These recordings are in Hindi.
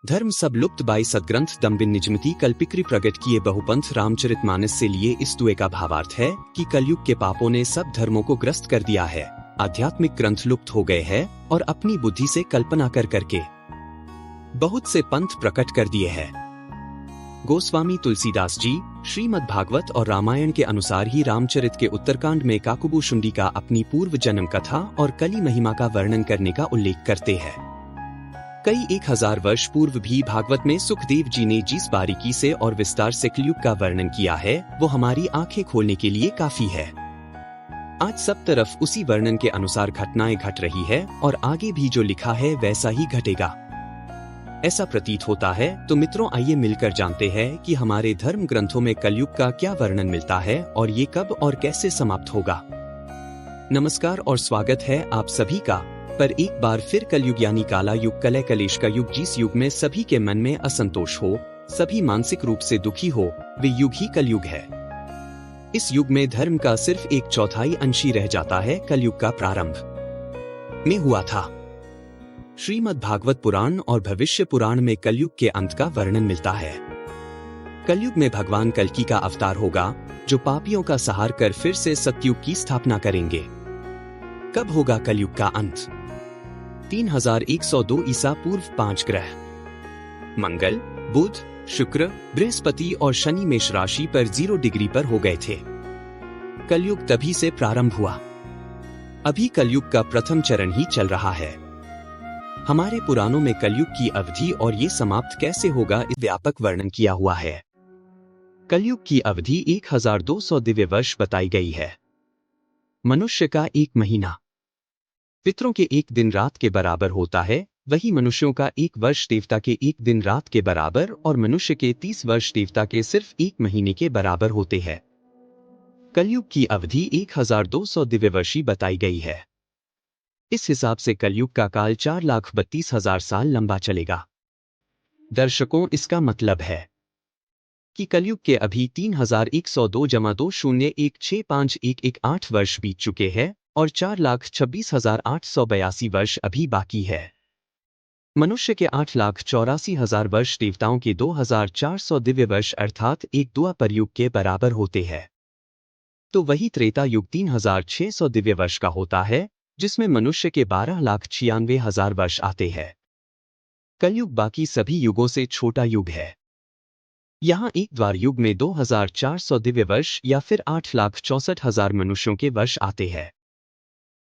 धर्म सब लुप्त बाई सदग्रंथ दम्बिन निजमति कल्पिक्री प्रगट किए बहुपंथ रामचरितमानस से लिए इस दुए का भावार्थ है कि कलयुग के पापों ने सब धर्मों को ग्रस्त कर दिया है। आध्यात्मिक ग्रंथ लुप्त हो गए हैं और अपनी बुद्धि से कल्पना कर करके बहुत से पंथ प्रकट कर दिए हैं। गोस्वामी तुलसीदास जी श्रीमद् भागवत और रामायण के अनुसार ही रामचरित के उत्तरकांड में काकुबुशुंडी का अपनी पूर्व जन्म कथा और कली महिमा का वर्णन करने का उल्लेख करते हैं। कई 1000 वर्ष पूर्व भी भागवत में सुखदेव जी ने जिस बारीकी से और विस्तार से कलयुग का वर्णन किया है वो हमारी आंखें खोलने के लिए काफी है। आज सब तरफ उसी वर्णन के अनुसार घटनाएं घट रही है और आगे भी जो लिखा है वैसा ही घटेगा ऐसा प्रतीत होता है। तो मित्रों, आइए मिलकर जानते हैं कि हमारे धर्म ग्रंथों में कलयुग का क्या वर्णन मिलता है और ये कब और कैसे समाप्त होगा। नमस्कार और स्वागत है आप सभी का। पर एक बार फिर कलयुग यानी काला युग, कलय कलेश का युग, जिस युग में सभी के मन में असंतोष हो, सभी मानसिक रूप से दुखी हो, वे युग ही कलयुग है। इस युग में धर्म का सिर्फ 1/4 अंश ही रह जाता है। कलयुग का प्रारंभ में हुआ था। श्रीमद् भागवत पुराण और भविष्य पुराण में कलयुग के अंत का वर्णन मिलता है। कलयुग में भगवान कल्कि का अवतार होगा जो पापियों का सहार कर फिर से सतयुग की स्थापना करेंगे। कब होगा कलयुग का अंत? 3102 ईसा पूर्व 5 ग्रह मंगल, बुध, शुक्र, बृहस्पति और शनि मेष राशि पर 0 डिग्री पर हो गए थे। कलयुग तभी से प्रारंभ हुआ। अभी कलयुग का प्रथम चरण ही चल रहा है। हमारे पुराणों में कलयुग की अवधि और ये समाप्त कैसे होगा इस व्यापक वर्णन किया हुआ है। कलयुग की अवधि 1200 दिव्य वर्ष बताई गई है। मनुष्य का 1 महीना पितरों के 1 दिन रात के बराबर होता है, वही मनुष्यों का 1 वर्ष देवता के 1 दिन रात के बराबर और मनुष्य के 30 वर्ष देवता के सिर्फ 1 महीने के बराबर होते हैं। कलयुग की अवधि 1200 दिव्य वर्षी बताई गई है। इस हिसाब से कलयुग का काल 4,32,000 साल लंबा चलेगा। दर्शकों, इसका मतलब है कि कलयुग के अभी 3102-201651118 वर्ष बीत चुके हैं और 4,26,882 वर्ष अभी बाकी है। मनुष्य के 8,84,000 वर्ष, देवताओं के 2,400 दिव्य वर्ष अर्थात एक द्वापर युग के बराबर होते हैं। तो वही त्रेता युग 3,600 दिव्य वर्ष का होता है, जिसमें मनुष्य के 12,96,000 वर्ष आते हैं। कलयुग बाकी सभी युगों से छोटा युग है। यहाँ एक द्वार युग में 2,400 दिव्य वर्ष या फिर 8,64,000 मनुष्यों के वर्ष आते हैं।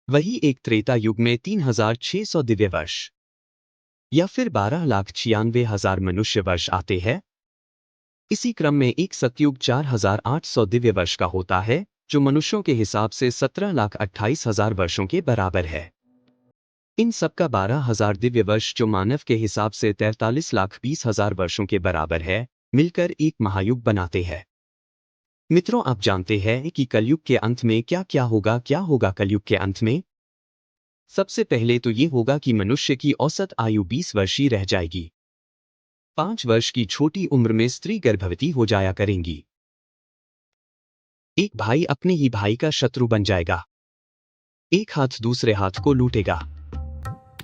वही एक त्रेता युग में 3,600 दिव्य वर्ष या फिर 12,96,000 मनुष्य वर्ष आते हैं। इसी क्रम में एक सतयुग 4,800 दिव्य वर्ष का होता है, जो मनुष्यों के हिसाब से 17,28,000 वर्षों के बराबर है। इन सब का 12,000 दिव्य वर्ष, जो मानव के हिसाब से 43,20,000 वर्षों के बराबर है, मिलकर एक महायुग बनाते हैं। मित्रों, आप जानते हैं कि कलयुग के अंत में क्या होगा कलयुग के अंत में? सबसे पहले तो ये होगा कि मनुष्य की औसत आयु 20 वर्ष ही रह जाएगी। 5 वर्ष की छोटी उम्र में स्त्री गर्भवती हो जाया करेंगी। एक भाई अपने ही भाई का शत्रु बन जाएगा। एक हाथ दूसरे हाथ को लूटेगा।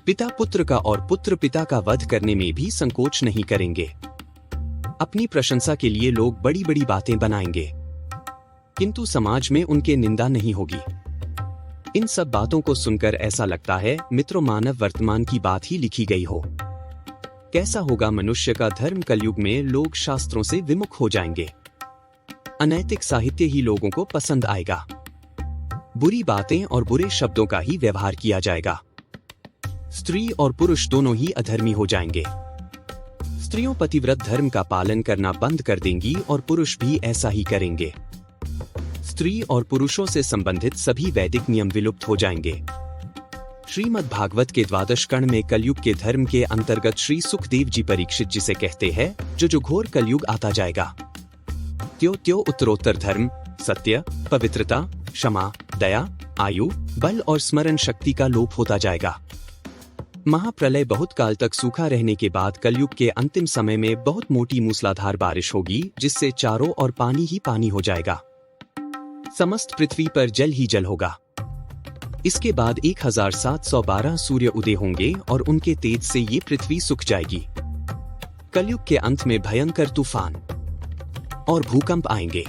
पिता पुत्र का और पुत्र पिता का वध करने में भी संकोच नहीं करेंगे। अपनी प्रशंसा के लिए लोग बड़ी बड़ी बातें बनाएंगे, किंतु समाज में उनके निंदा नहीं होगी। इन सब बातों को सुनकर ऐसा लगता है मित्रों, मानव वर्तमान की बात ही लिखी गई हो। कैसा होगा मनुष्य का धर्म? कलयुग में लोग शास्त्रों से विमुख हो जाएंगे। अनैतिक साहित्य ही लोगों को पसंद आएगा। बुरी बातें और बुरे शब्दों का ही व्यवहार किया जाएगा। स्त्री और पुरुष दोनों ही अधर्मी हो जाएंगे। स्त्रियों पतिव्रत धर्म का पालन करना बंद कर देंगी और पुरुष भी ऐसा ही करेंगे। स्त्री और पुरुषों से संबंधित सभी वैदिक नियम विलुप्त हो जाएंगे। श्रीमद् भागवत के 12 कर्ण में कलयुग के धर्म के अंतर्गत श्री सुखदेव जी परीक्षित जिसे कहते हैं, जो घोर कलयुग आता जाएगा, त्यो उत्तरोत्तर धर्म, सत्य, पवित्रता, क्षमा, दया, आयु, बल और स्मरण शक्ति का लोप होता जाएगा। महाप्रलय बहुत काल तक सूखा रहने के बाद कलयुग के अंतिम समय में बहुत मोटी मूसलाधार बारिश होगी, जिससे चारों ओर पानी ही पानी हो जाएगा। समस्त पृथ्वी पर जल ही जल होगा। इसके बाद 1712 सूर्य उदय होंगे और उनके तेज से ये पृथ्वी सूख जाएगी। कलयुग के अंत में भयंकर तूफान और भूकंप आएंगे।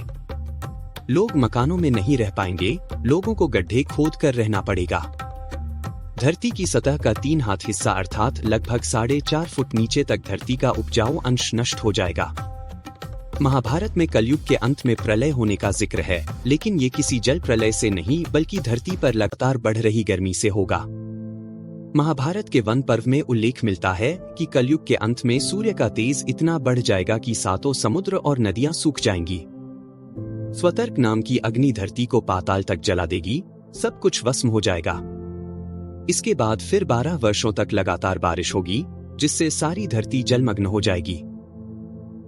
लोग मकानों में नहीं रह पाएंगे, लोगों को गड्ढे खोद कर रहना पड़ेगा। धरती की सतह का 3 हाथ हिस्सा अर्थात लगभग 4.5 फुट नीचे तक धरती का उपजाऊ अंश नष्ट हो जाएगा। महाभारत में कलयुग के अंत में प्रलय होने का जिक्र है, लेकिन ये किसी जल प्रलय से नहीं बल्कि धरती पर लगातार बढ़ रही गर्मी से होगा। महाभारत के वन पर्व में उल्लेख मिलता है कि कलयुग के अंत में सूर्य का तेज इतना बढ़ जाएगा कि 7 समुद्र और नदियां सूख जाएंगी। स्वतर्क नाम की अग्नि धरती को पाताल तक जला देगी, सब कुछ भस्म हो जाएगा। इसके बाद फिर 12 वर्षों तक लगातार बारिश होगी, जिससे सारी धरती जलमग्न हो जाएगी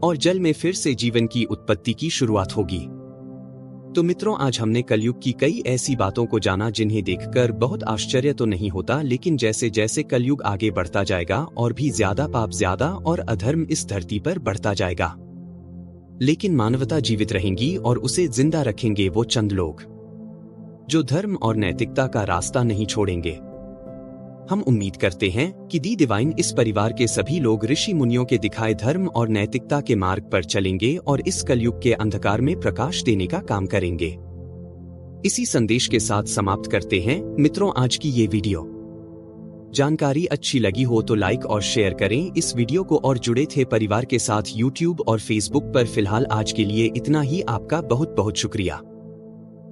और जल में फिर से जीवन की उत्पत्ति की शुरुआत होगी। तो मित्रों, आज हमने कलयुग की कई ऐसी बातों को जाना जिन्हें देखकर बहुत आश्चर्य तो नहीं होता, लेकिन जैसे जैसे कलयुग आगे बढ़ता जाएगा और भी ज्यादा पाप, ज्यादा और अधर्म इस धरती पर बढ़ता जाएगा, लेकिन मानवता जीवित रहेंगी और उसे जिंदा रखेंगे वो चंद लोग जो धर्म और नैतिकता का रास्ता नहीं छोड़ेंगे। हम उम्मीद करते हैं कि दी डिवाइन इस परिवार के सभी लोग ऋषि मुनियों के दिखाए धर्म और नैतिकता के मार्ग पर चलेंगे और इस कलयुग के अंधकार में प्रकाश देने का काम करेंगे। इसी संदेश के साथ समाप्त करते हैं मित्रों आज की ये वीडियो। जानकारी अच्छी लगी हो तो लाइक और शेयर करें इस वीडियो को और जुड़े थे परिवार के साथ यूट्यूब और फेसबुक पर। फिलहाल आज के लिए इतना ही। आपका बहुत बहुत शुक्रिया।